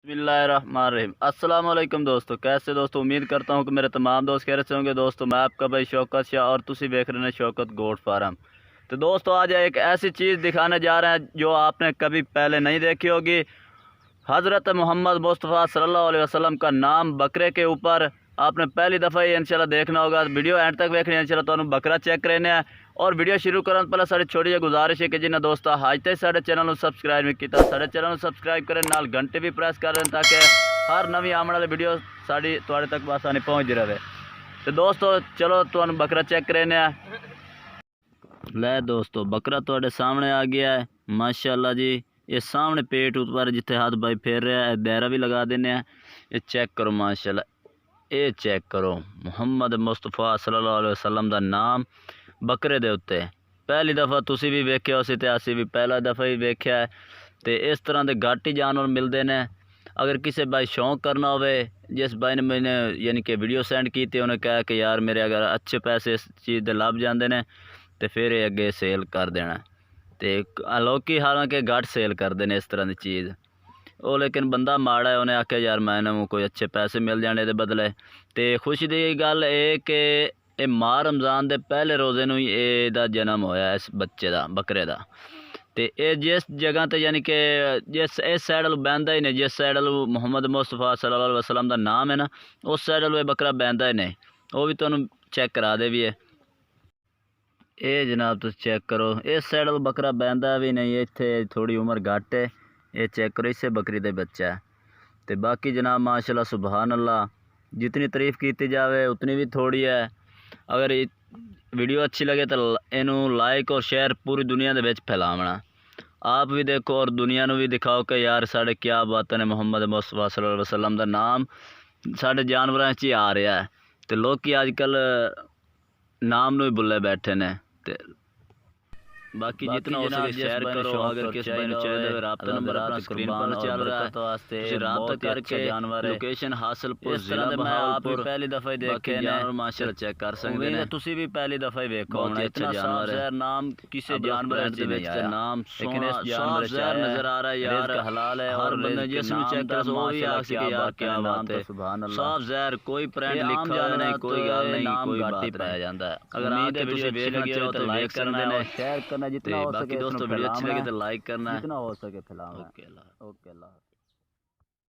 बिस्मिल्लाहिर्रहमानिर्रहीम। अस्सलाम वालेकुम दोस्तों, कैसे दोस्तों। उम्मीद करता हूँ कि मेरे तमाम दोस्त खैरियत से होंगे। दोस्तों मैं आपका भाई शौकत शाह और तुसी देख रहे हैं शौकत गोट फार्म। तो दोस्तों आज एक ऐसी चीज़ दिखाने जा रहे हैं जो आपने कभी पहले नहीं देखी होगी। हज़रत मोहम्मद मुस्तफ़ा सल्लल्लाहु अलैहि वसल्लम का नाम बकरे के ऊपर आपने पहली दफ़ा ही इंशाल्लाह देखना होगा। वीडियो एंड तक देखनी है इंशाल्लाह। तो बकरा चेक करने है और वीडियो शुरू करने पहले सारी छोटी जी गुजारिश है कि जिन्हें दोस्तों आज तक साढ़े चैनल सबसक्राइब नहीं किया साढ़े चैनल सबसक्राइब करें, नाल घंटे भी प्रेस करें ताकि हर नवी आने वाली वीडियो साड़ी तुहाडे तक आसानी पहुँच रहे। तो दोस्तों चलो तो बकरा चेक करने है। ले दोस्तों बकरा तुहाडे सामने आ गया है माशाअल्लाह जी। ये सामने पेट ऊपर जिथे हाथ भाई फेर रहा है दायरा भी लगा देने हैं। ये चेक करो माशाअल्लाह, ये चेक करो मुहम्मद मुस्तफ़ा सल्लल्लाहु अलैहि वसल्लम का नाम बकरे दे उत्ते पहली दफ़ा तुसी भी वेख्या उस इतिहासी भी पहला दफ़ा ही वेख्या है। तो इस तरह के घट ही जानवर मिलते हैं। अगर किसी भाई शौक करना हो, जिस भाई ने मैंने यानी कि वीडियो सेंड की थी उन्हें कहा कि यार मेरे अगर अच्छे पैसे इस चीज़ के लभ जाते हैं तो फिर ये अगे सेल कर देना। तो लोग हालांकि घट सेल करते हैं इस तरह की चीज़ वो, लेकिन बंदा माड़ा है उन्हें आख्या यार मैंने कोई अच्छे पैसे मिल जाने के बदले। तो खुशी की गल ये कि ये माह रमज़ान के पहले रोज़े नूं ही जन्म होया इस बच्चे का बकरे का। तो ये जिस जगह तो यानी कि जिस इस साइड बहता ही नहीं, जिस साइड मुहम्मद मुस्तफ़ा सल्लल्लाहु अलैहि वसल्लम का नाम है ना उस साइड ये बकरा बहता ही नहीं। वो भी तुहानूं चेक करा दे भी है। ये जनाब तुम चेक करो इस साइड बकरा बहता भी नहीं, इत्थे थोड़ी उम्र घट है। ये चेक करो इसे बकरी का बच्चा है। तो बाकी जनाब माशाल्लाह सुबहान अल्लाह, जितनी तारीफ़ की जाए उतनी भी थोड़ी है। अगर वीडियो अच्छी लगे तो इनू लाइक और शेयर पूरी दुनिया के फैलावना। आप भी देखो और दुनिया को भी दिखाओ कि यार साढ़े क्या बात है, मुहम्मद मुस्तफ़ा सल्लल्लाहु अलैहि वसल्लम का नाम साढ़े जानवरों च ही आ रहा है। तो लोग अजकल नाम नूं ही भुल्ले बैठे ने। बाकी जितना हो सके शेयर करो। अगर किसी भाई ने चाहिए राब्ता नंबर अपना स्क्रीन पर चल रहा है तो राब्ता करके लोकेशन हासिलपुर इस तरह मैं आप भी पहली दफ़ा ही देखे जानवर माशाल्लाह चेक कर सकते हैं। तुसी भी पहली दफ़ा ही देखो होना इतना जानवर है। नाम किसी जानवर दे विच ते नाम लेकिन इस जानवर जहर नजर आ रहा है यार हलाल है और बंदे जिसनु चेक कर वो भी आख सके यार क्या बात है सुभान अल्लाह। साफ जहर कोई प्रिंट लिखा हुआ नहीं, कोई गल नहीं, कोई बात ही पाया जाता है। अगर आके तुसी देखना चाहो तो लाइक करना है, शेयर करना जितना हो सके। दोस्तों वीडियो अच्छी लगे तो लाइक करना है, जितना हो सके फैलाना। ओके अल्लाह।